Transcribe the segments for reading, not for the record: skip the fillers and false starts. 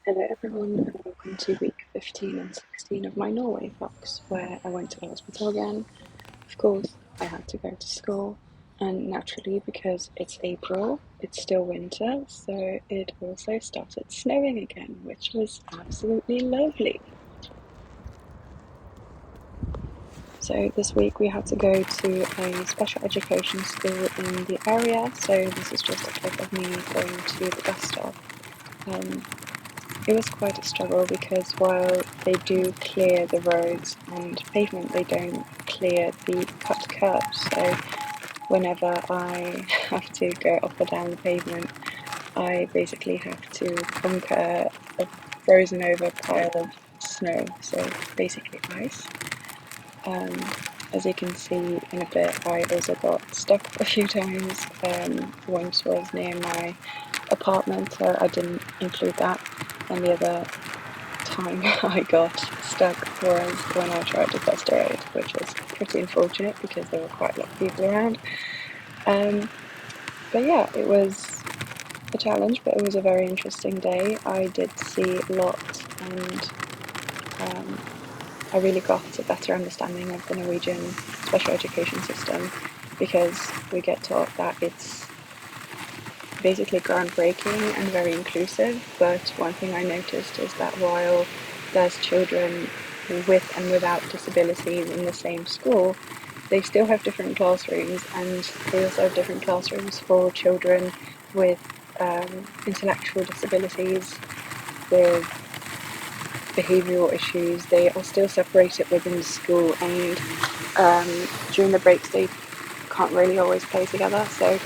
Hello everyone and welcome to week 15 and 16 of my Norway vlogs, where I went to the hospital again. Of course, I had to go to school, and naturally, because it's April, it's still winter, so it also started snowing again, which was absolutely lovely. So this week we had to go to a special education school in the area, so this is just a clip of me going to the bus stop. Um, It was quite a struggle because while they do clear the roads and pavement, they don't clear the cut curbs. So whenever I have to go up or down the pavement, I basically have to conquer a frozen over pile of snow, so basically ice. Um, as you can see in a bit, I also got stuck a few times. Once was near my apartment, so I didn't include that, and the other time I got stuck was when I tried to cross the road, which was pretty unfortunate because there were quite a lot of people around. Um, but yeah, it was a challenge, but it was a very interesting day. I did see a lot, and I really got a better understanding of the Norwegian special education system because we get taught that it's basically groundbreaking and very inclusive. But one thing I noticed is that while there's children with and without disabilities in the same school, they still have different classrooms, and they also have different classrooms for children with intellectual disabilities, with behavioural issues. They are still separated within the school, and during the breaks they can't really always play together. So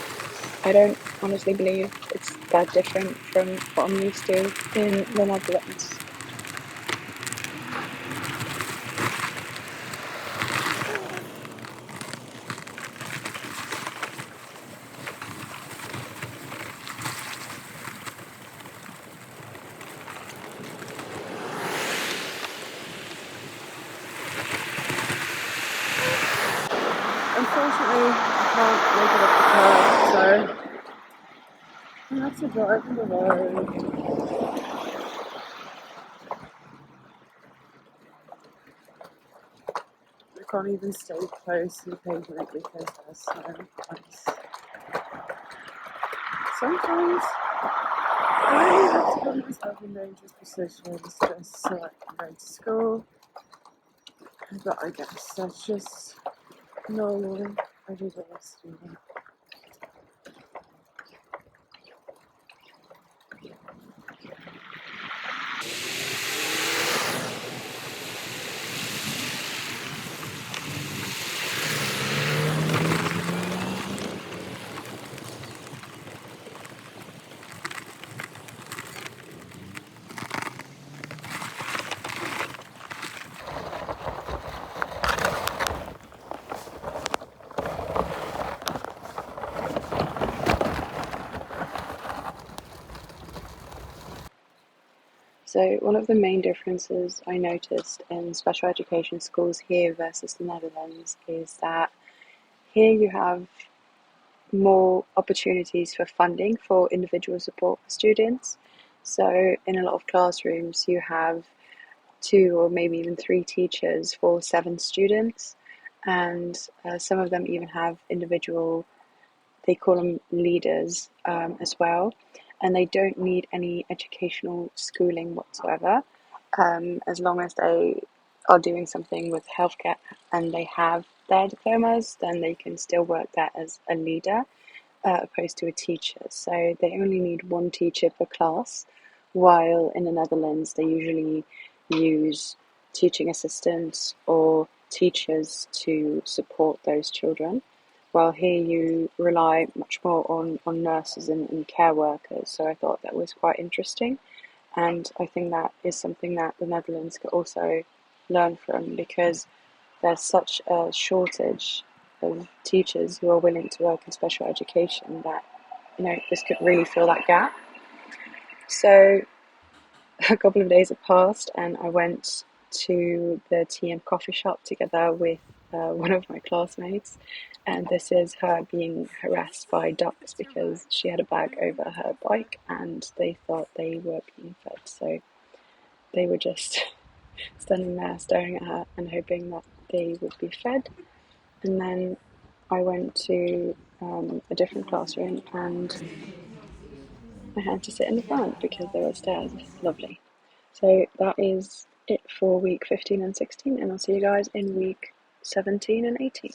I don't honestly believe it's that different from what I'm used to in the Netherlands. Unfortunately, I can't make it up the curb, so I have to drive on the road. I can't even stay close to the pavement because there's snow and ice. Sometimes I have to put myself in dangerous positions just so I can go to school, but I guess that's just normal everyday student. So one of the main differences I noticed in special education schools here versus the Netherlands is that here you have more opportunities for funding for individual support for students. So in a lot of classrooms you have two or maybe even three teachers for 7 students, and some of them even have individual, they call them leaders as well, and they don't need any educational schooling whatsoever, as long as they are doing something with healthcare and they have their diplomas, then they can still work there as a leader, opposed to a teacher. So they only need one teacher per class, while in the Netherlands they usually use teaching assistants or teachers to support those children, while here you rely much more on nurses and care workers. So I thought that was quite interesting, and I think that is something that the Netherlands could also learn from, because there's such a shortage of teachers who are willing to work in special education that, this could really fill that gap. So a couple of days have passed, and I went to the tea and coffee shop together with one of my classmates, and this is her being harassed by ducks because she had a bag over her bike and they thought they were being fed. So they were just standing there staring at her and hoping that they would be fed. And then I went to a different classroom and I had to sit in the front because there were stairs. Lovely. So that is it for week 15 and 16, and I'll see you guys in week 17 and 18.